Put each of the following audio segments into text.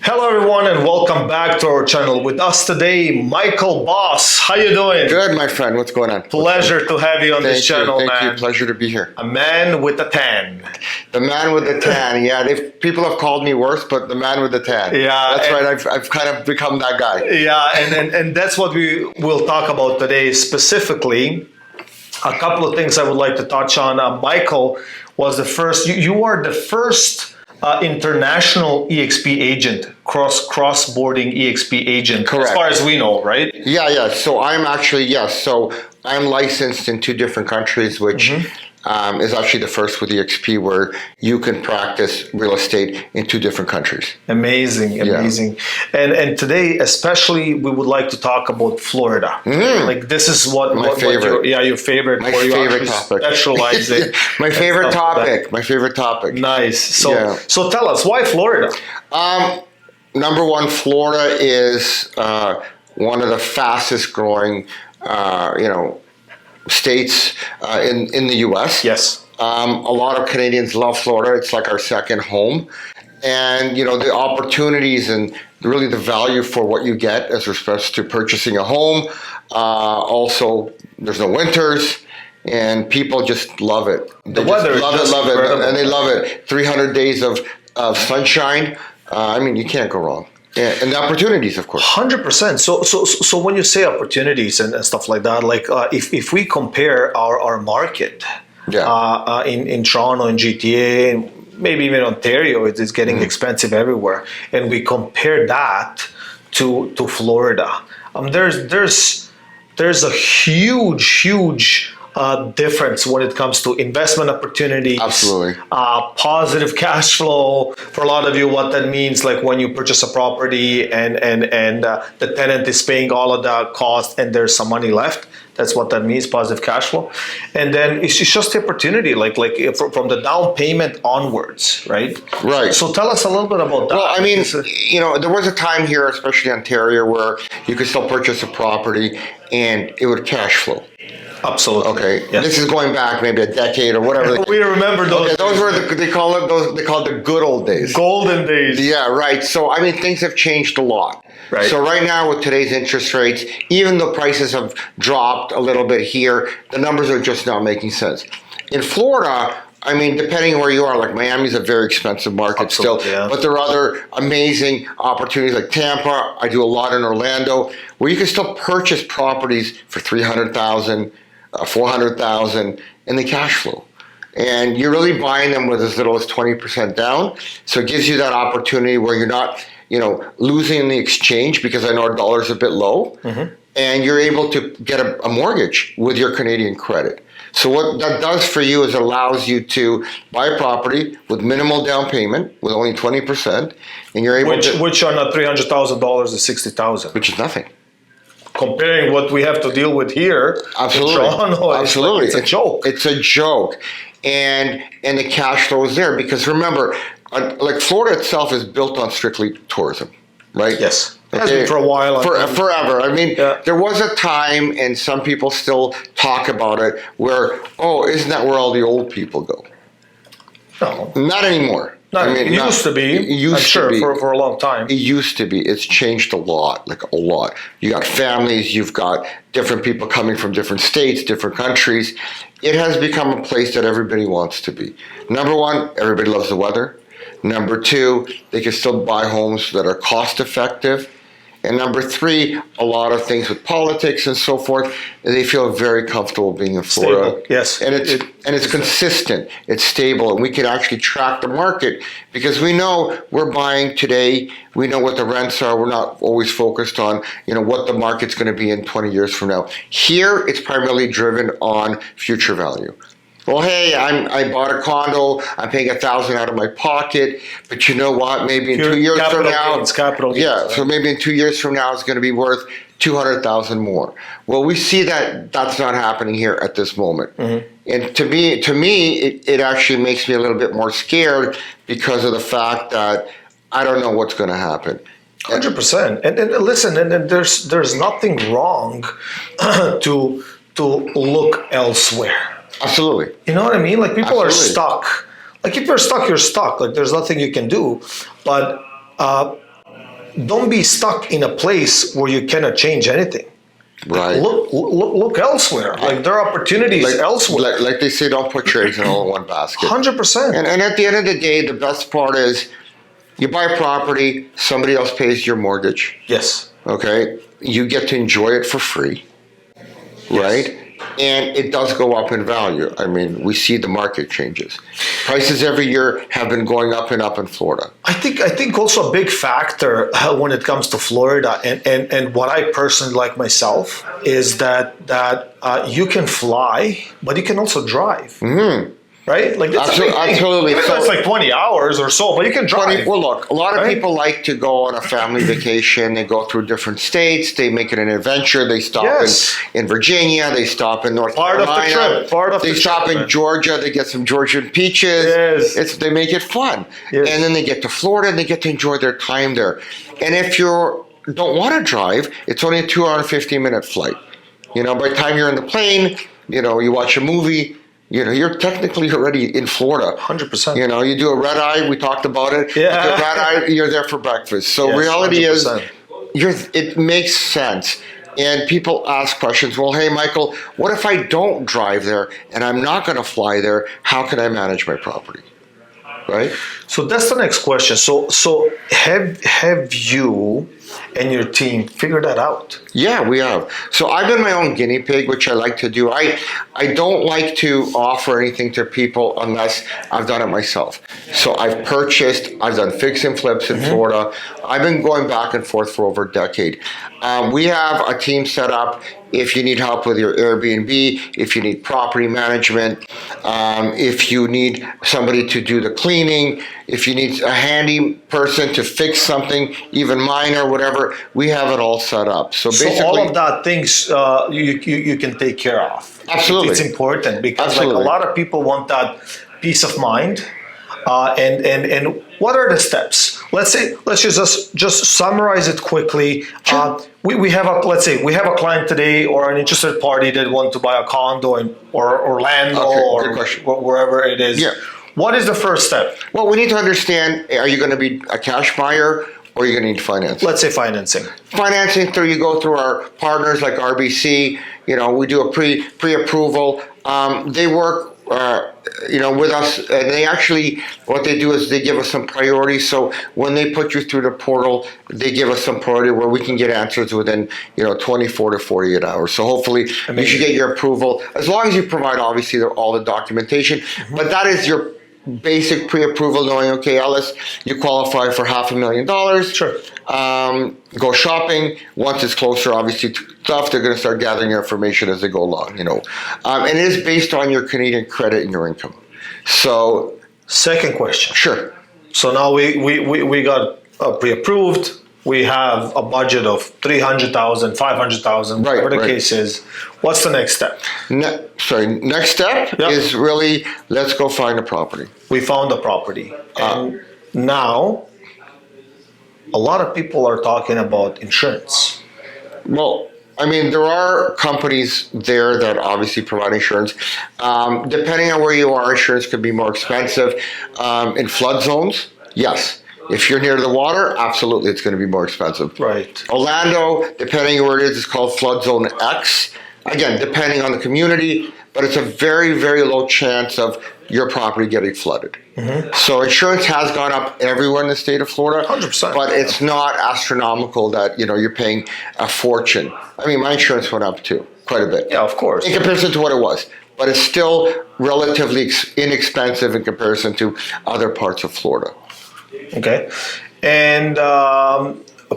Hello everyone and welcome back to our channel. With us today, Michael Boss. How you doing? Good, my friend. What's going on? Pleasure to have you on this channel, Thank man. you. Pleasure to be here. A man with a tan. The man with the tan. Yeah, people have called me worse, but the man with the tan. Yeah, that's right. I've kind of become that guy. Yeah, and that's what we will talk about today specifically. A couple of things I would like to touch on. Michael was the first. You are the first international EXP agent, cross-boarding EXP agent, Correct. as far as we know, right? Yeah. So I'm actually, yes. So I'm licensed in 2 different countries, which is actually the first with EXP where you can practice real estate in 2 different countries. Amazing. And today, especially, we would like to talk about Florida. Like this is what My favorite. your favorite. My where you favorite actually topic. Specialize in. My favorite topic. My favorite topic. Nice. So tell us, why Florida? Number one, Florida is one of the fastest growing, states in the U.S. Yes. A lot of Canadians love Florida. It's like our second home. And, the opportunities and really the value for what you get as respects to purchasing a home. Also, there's no winters. And people just love it. The weather is love it, and they love it. 300 days of sunshine. You can't go wrong. And the opportunities, of course. 100%. So when you say opportunities and stuff like that, like if we compare our market in Toronto and GTA, maybe even Ontario, it is getting expensive everywhere, and we compare that to Florida, there's a huge difference when it comes to investment opportunities. Absolutely. Positive cash flow. For a lot of you, what that means, like when you purchase a property and the tenant is paying all of the cost and there's some money left. That's what that means, positive cash flow. And then it's just the opportunity, like from the down payment onwards, right? Right. So tell us a little bit about that. Well, there was a time here, especially in Ontario, where you could still purchase a property and it would cash flow. Absolutely. Okay. Yes. This is going back maybe a decade or whatever. We remember those. Okay, those were they call the good old days. Golden days. Yeah, right. So things have changed a lot. Right. So right now with today's interest rates, even though prices have dropped a little bit here, the numbers are just not making sense. In Florida, depending on where you are, like Miami's a very expensive market still, but there are other amazing opportunities like Tampa. I do a lot in Orlando, where you can still purchase properties for $300,000, $400,000 in the cash flow. And you're really buying them with as little as 20% down. So it gives you that opportunity where you're not, losing the exchange, because I know our dollar's a bit low, and you're able to get a mortgage with your Canadian credit. So what that does for you is it allows you to buy a property with minimal down payment, with only 20%, and you're able which on a $300,000 is $60,000, which is nothing. Comparing what we have to deal with here, absolutely, in Toronto, absolutely, it's a joke. It's a joke, and the cash flow is there because remember, like Florida itself is built on strictly tourism, right? Yes, it has been for a while. Forever. There was a time, and some people still talk about it, where isn't that where all the old people go? No, not anymore. It used to be. For a long time. It used to be. It's changed a lot, like a lot. You got families, you've got different people coming from different states, different countries. It has become a place that everybody wants to be. Number one, everybody loves the weather. Number two, they can still buy homes that are cost effective. And number three, a lot of things with politics and so forth, they feel very comfortable being in Florida. Stable. Yes. And it's consistent, it's stable, and we can actually track the market because we know we're buying today, we know what the rents are, we're not always focused on, what the market's going to be in 20 years from now. Here, it's primarily driven on future value. Well, hey, I bought a condo, I'm paying $1,000 out of my pocket, but you know what? Maybe in 2 years from now, so maybe in 2 years from now, it's going to be worth $200,000 more. Well, we see that that's not happening here at this moment, and to me, it actually makes me a little bit more scared because of the fact that I don't know what's going to happen. 100%. And listen, and there's nothing wrong to look elsewhere. Absolutely. You know what I mean? Like people Absolutely. are stuck. Like if you're stuck, you're stuck. Like there's nothing you can do. But don't be stuck in a place where you cannot change anything. Right. Look elsewhere. Like there are opportunities elsewhere. Like they say, don't put your eggs in all in one basket. 100%. And at the end of the day, the best part is you buy a property, somebody else pays your mortgage. Yes. Okay. You get to enjoy it for free. Right? And it does go up in value. I mean, we see the market changes. Prices every year have been going up and up in Florida. I think also a big factor when it comes to Florida and what I personally like myself is that you can fly, but you can also drive. Mm-hmm. Right? Like that's absolutely. So it's like 20 hours or so, but you can drive. Well, look, a lot of people like to go on a family vacation. They go through different states. They make it an adventure. They stop in Virginia. They stop in North Carolina. They stop in Georgia. They get some Georgian peaches. Yes. They make it fun. Yes. And then they get to Florida and they get to enjoy their time there. And if you don't want to drive, it's only a 2 hour and 15-minute flight. You know, by the time you're in the plane, you know, you watch a movie, you know, you're technically already in Florida. 100%. You know, you do a red eye, we talked about it. Yeah. The red eye, you're there for breakfast. So yes, reality 100%. is, it makes sense. And people ask questions, well, hey, Michael, what if I don't drive there and I'm not going to fly there? How can I manage my property? Right? So that's the next question. So have you and your team figured that out? Yeah, we have. So I've been my own guinea pig, which I like to do. I don't like to offer anything to people unless I've done it myself. So I've done fix and flips in Florida. I've been going back and forth for over a decade. We have a team set up if you need help with your Airbnb, if you need property management, if you need somebody to do the cleaning, if you need a handy person to fix something, even minor, whatever, we have it all set up. So basically, all of that things you can take care of. Absolutely. It's important because like a lot of people want that peace of mind. And what are the steps? Let's just summarize it quickly. Sure. We have a client today or an interested party that want to buy a condo or Orlando or wherever it is. Yeah. What is the first step? Well, we need to understand, are you going to be a cash buyer or are you going to need financing? Let's say financing. Financing, you go through our partners like RBC. You know, we do a pre-approval. They work with us, and they actually, what they do is they give us some priority. So when they put you through the portal, they give us some priority where we can get answers within 24 to 48 hours. So hopefully you should get your approval as long as you provide obviously all the documentation. But that is your basic pre-approval, knowing, okay, Ellis, you qualify for $500,000. Sure. Go shopping. Once it's closer, obviously, to stuff, they're going to start gathering your information as they go along, And it is based on your Canadian credit and your income. So, second question. Sure. So now we got pre-approved. We have a budget of $300,000, $500,000, whatever the case is. What's the next step? Next step is really, let's go find a property. We found a property. And now, a lot of people are talking about insurance. Well, I mean, there are companies there that obviously provide insurance. Depending on where you are, insurance could be more expensive. In flood zones, yes. If you're near the water, absolutely, it's going to be more expensive. Right. Orlando, depending on where it is, it's called Flood Zone X. Again, depending on the community, but it's a very, very low chance of your property getting flooded. Mm-hmm. So insurance has gone up everywhere in the state of Florida. 100%. But it's not astronomical that, you're paying a fortune. I mean, my insurance went up too, quite a bit. Yeah, of course. In comparison to what it was. But it's still relatively inexpensive in comparison to other parts of Florida. Okay. And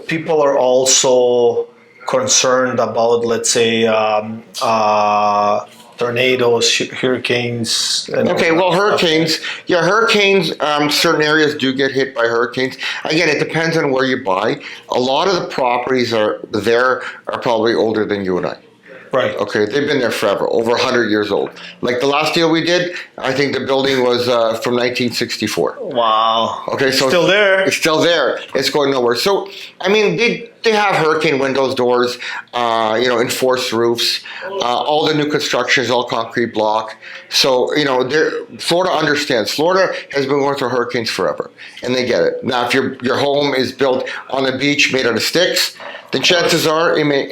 people are also concerned about, let's say, tornadoes, hurricanes. Hurricanes. Yeah, hurricanes, certain areas do get hit by hurricanes. Again, it depends on where you buy. A lot of the properties are probably older than you and I. Right. Okay, they've been there forever, over 100 years old. Like the last deal we did, I think the building was from 1964. Wow. Okay, so still there. It's still there. It's going nowhere. So, I mean, they have hurricane windows, doors, enforced roofs. All the new construction is all concrete block. So, Florida understands. Florida has been going through hurricanes forever, and they get it. Now, if your home is built on the beach made out of sticks, then chances are it may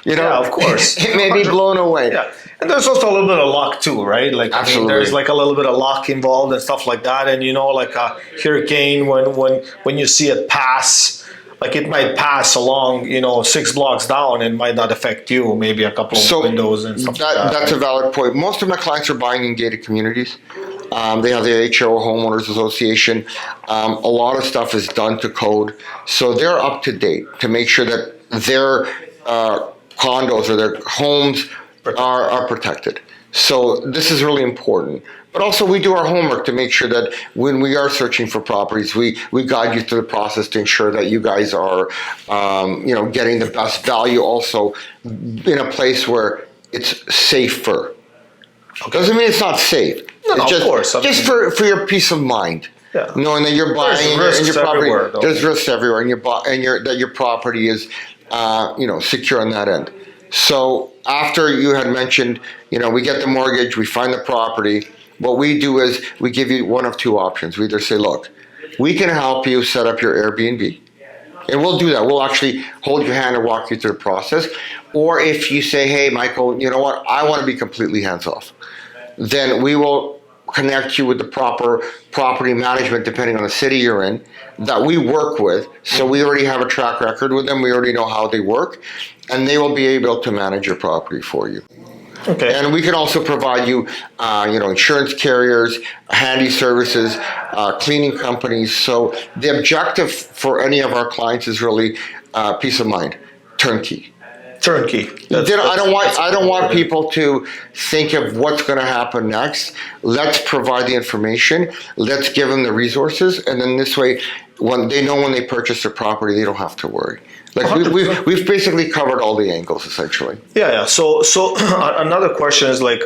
yeah, of course, it may be blown away. Yeah, and there's also a little bit of luck too, right? Like, absolutely, there's like a little bit of luck involved and stuff like that. And like a hurricane, when you see it pass, like it might pass along, 6 blocks down, and might not affect you. Maybe a couple of windows and stuff like that. That's a valid point. Most of my clients are buying in gated communities. They have the HO Homeowners Association. A lot of stuff is done to code, so they're up to date to make sure that their condos or their homes are protected. So this is really important. But also we do our homework to make sure that when we are searching for properties, we guide you through the process to ensure that you guys are, getting the best value also in a place where it's safer. Okay. Doesn't mean it's not safe. No, it's of course. Just for your peace of mind. Yeah. Knowing that you're buying and your property, everywhere, there's risks everywhere, that your property is, secure on that end. So after you had mentioned, we get the mortgage, we find the property. What we do is we give you one of two options. We either say, look, we can help you set up your Airbnb. And we'll do that. We'll actually hold your hand and walk you through the process. Or if you say, hey, Michael, you know what? I want to be completely hands-off. Then we will connect you with the proper property management, depending on the city you're in, that we work with. So we already have a track record with them. We already know how they work. And they will be able to manage your property for you. Okay. And we can also provide you, insurance carriers, handy services, cleaning companies. So the objective for any of our clients is really peace of mind, turnkey. Turnkey. I don't want people to think of what's going to happen next. Let's provide the information. Let's give them the resources, and then this way, when they purchase their property, they don't have to worry. Like we've basically covered all the angles essentially. Yeah. So another question is like,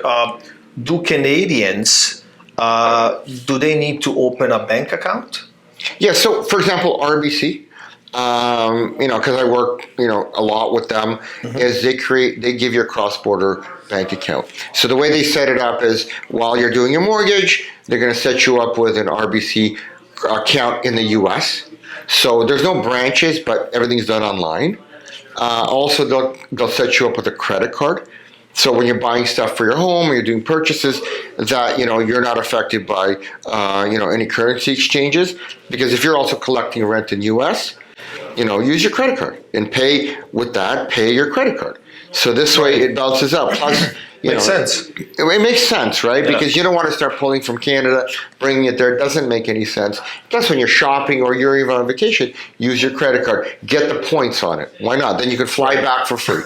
do Canadians do they need to open a bank account? Yeah. So for example, RBC. Because I work, a lot with them, is they give you a cross-border bank account. So the way they set it up is while you're doing your mortgage, they're going to set you up with an RBC account in the U.S. So there's no branches, but everything's done online. Also, they'll set you up with a credit card. So when you're buying stuff for your home or you're doing purchases, that you're not affected by any currency exchanges, because if you're also collecting rent in U.S., use your credit card and pay your credit card. So this way it balances out. Plus, makes sense. It makes sense, right? Yeah. Because you don't want to start pulling from Canada, bringing it there. It doesn't make any sense. Plus, when you're shopping or you're even on vacation, use your credit card. Get the points on it. Why not? Then you can fly back for free.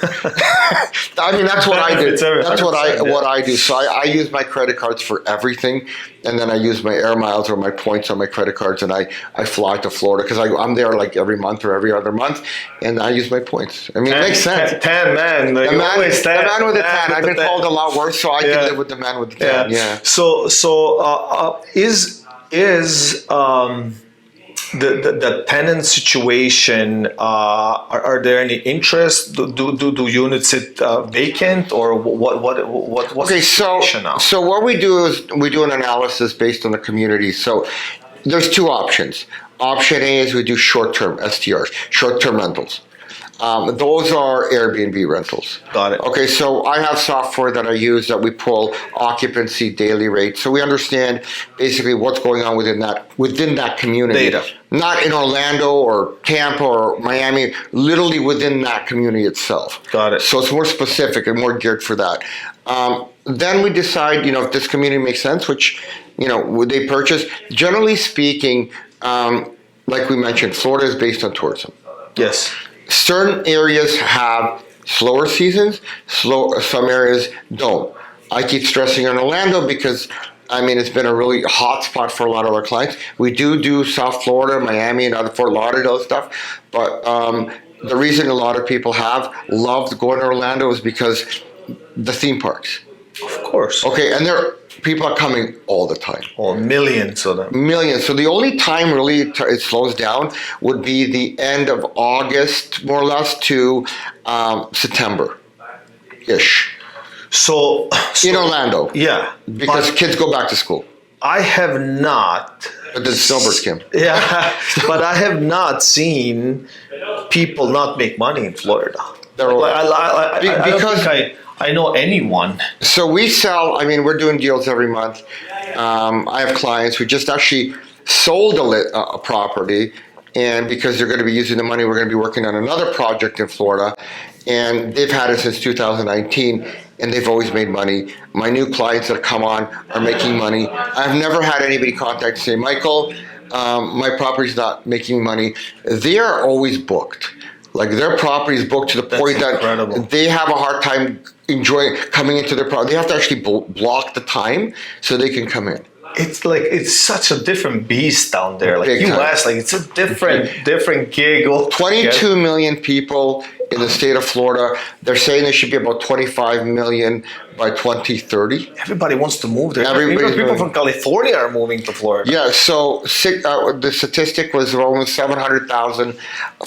I mean, that's what I do. That's what I do. So I use my credit cards for everything, and then I use my air miles or my points on my credit cards, and I fly to Florida because I'm there like every month or every other month, and I use my points. I mean, it makes sense. Tan man. The man with the tan. I've been called a lot worse, so I can live with the man with the tan. Yeah. So is the tenant situation? Are there any interest? Do units sit vacant, or what? Okay, so what we do is we do an analysis based on the community. So there's two options. Option A is we do short-term STRs, short-term rentals. Those are Airbnb rentals. Got it. Okay, so I have software that I use that we pull occupancy, daily rate, so we understand basically what's going on within that community. Data. Not in Orlando or Tampa or Miami, literally within that community itself. Got it. So it's more specific and more geared for that. Then we decide, if this community makes sense, which, would they purchase? Generally speaking, like we mentioned, Florida is based on tourism. Yes. Certain areas have slower seasons, some areas don't. I keep stressing on Orlando because, it's been a really hot spot for a lot of our clients. We do South Florida, Miami, and other Fort Lauderdale stuff, but the reason a lot of people have loved going to Orlando is because the theme parks. Of course. Okay, and people are coming all the time. Or millions of them. Millions. So the only time really it slows down would be the end of August, more or less, to September-ish. So in Orlando. Yeah. Because kids go back to school. I have not. But the snowbirds came. Yeah, but I have not seen people not make money in Florida. I don't think I know anyone. So we sell, we're doing deals every month. I have clients who just actually sold a property, and because they're going to be using the money, we're going to be working on another project in Florida, and they've had it since 2019, and they've always made money. My new clients that come on are making money. I've never had anybody contact and say, Michael, my property's not making money. They are always booked. Like their property is booked to the point that they have a hard time coming into their property. They have to actually block the time so they can come in. It's such a different beast down there. Like US, it's a different gig. 22 million people in the state of Florida. They're saying there should be about 25 million by 2030. Everybody wants to move there. Even people from California are moving to Florida. Yeah, so the statistic was almost 700,000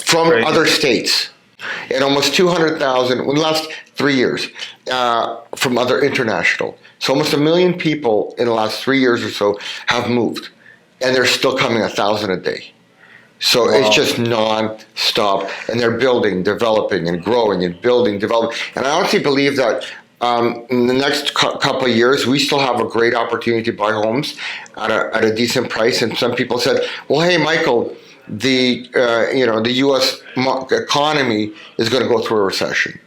from other states, and almost 200,000 in the last 3 years from other international. So almost 1 million people in the last 3 years or so have moved, and they're still coming 1,000 a day. So it's just non-stop, and they're building, developing, and growing, and building, developing. And I honestly believe that in the next couple of years, we still have a great opportunity to buy homes at a decent price. And some people said, "Well, hey, Michael, the U.S. economy is going to go through a recession.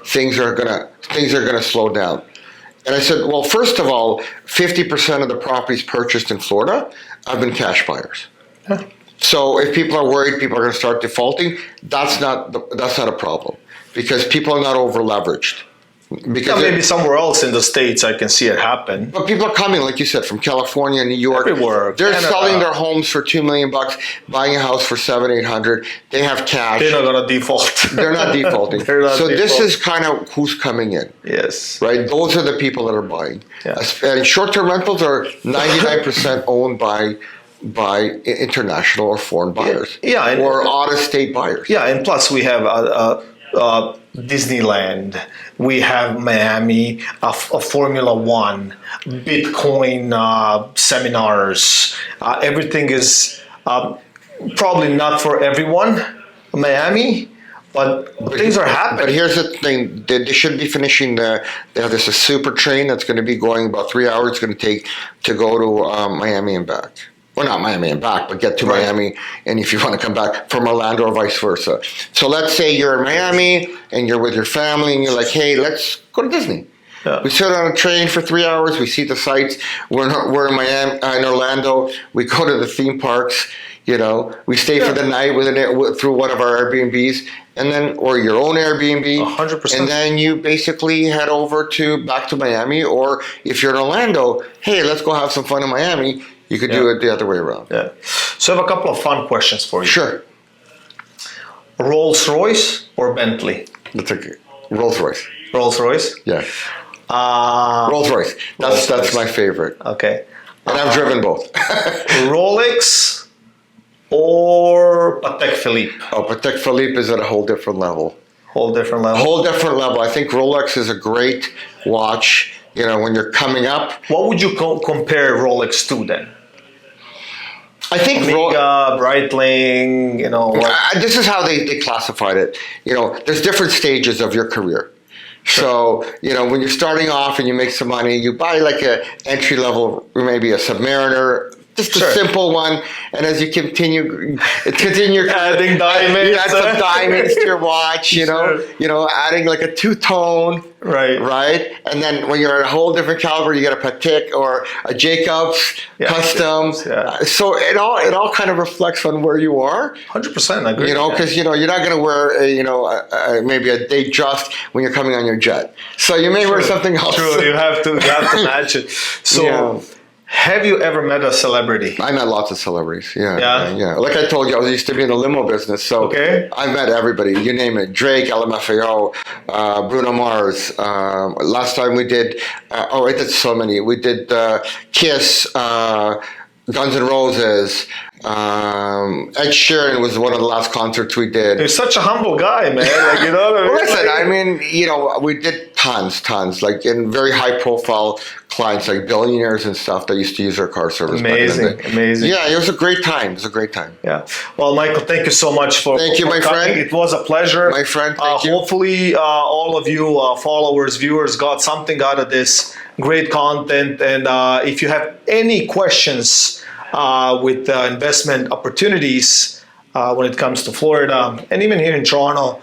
Things are going to slow down." And I said, "Well, first of all, 50% of the properties purchased in Florida have been cash buyers." Yeah. So if people are worried people are going to start defaulting, that's not a problem, because people are not over leveraged. Because maybe somewhere else in the States I can see it happen. But people are coming, like you said, from California, New York. Everywhere. They're selling their homes for $2 million, buying a house for $700-800. They have cash. They're not going to default. They're not defaulting. This is kind of who's coming in. Yes. Right? Those are the people that are buying. Yeah. And short-term rentals are 99% owned by international or foreign buyers. Yeah. Or out-of-state buyers. Yeah, and plus we have Disneyland, we have Miami, a Formula One, Bitcoin seminars. Everything is probably not for everyone, Miami, but things are happening. But here's the thing, they should be finishing they have this a super train that's going to be going about 3 hours. It's going to take to go to Miami and back. Well, not Miami and back, but get to Miami, and if you want to come back from Orlando or vice versa. So let's say you're in Miami and you're with your family and you're like, hey, let's go to Disney. Yeah. We sit on a train for 3 hours. We see the sights. We're in Miami, in Orlando. We go to the theme parks. We stay for the night through one of our Airbnbs, and then or your own Airbnb. 100%. And then you basically head over back to Miami, or if you're in Orlando, hey, let's go have some fun in Miami. You could do it the other way around. Yeah. So I have a couple of fun questions for you. Sure. Rolls-Royce or Bentley? Rolls-Royce. Rolls-Royce? Yeah. Rolls-Royce. That's my favorite. Okay. And I've driven both. Rolex or Patek Philippe? Oh, Patek Philippe is at a whole different level. Whole different level. I think Rolex is a great watch, when you're coming up. What would you compare Rolex to then? I think Omega, Breitling, this is how they classified it. There's different stages of your career. So, when you're starting off and you make some money, you buy like a entry level, maybe a Submariner, just a simple one. And as you continue adding diamonds, you add some diamonds to your watch, adding like a two-tone, right? And then when you're at a whole different caliber, you get a Patek or a Jacobs custom. So it all kind of reflects on where you are. 100%, I agree. Because you're not going to wear maybe a day just when you're coming on your jet. So you may wear something else. True, you have to match it. So. Have you ever met a celebrity? I met lots of celebrities. Yeah, Yeah? yeah. Like I told you, I used to be in the limo business, so Okay. I've met everybody. You name it: Drake, LMFAO, Bruno Mars. Last time we did, I did so many. We did Kiss, Guns N' Roses. Ed Sheeran was one of the last concerts we did. You're such a humble guy, man. Like, you know what I mean? Well, listen, Like- I mean, you know, we did tons, like in very high profile clients, like billionaires and stuff that used to use our car service. back in the Amazing, day. amazing. Yeah, it was a great time. It was a great time. Yeah. Well, Michael, thank you so much for Thank you, for my coming. friend. It was a pleasure. My friend, thank you. Hopefully, all of you followers, viewers got something out of this great content. And if you have any questions with investment opportunities when it comes to Florida and even here in Toronto,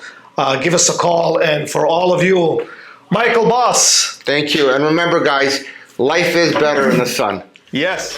give us a call. And for all of you, Michael Boss. Thank you. And remember, guys, life is better in the sun. Yes.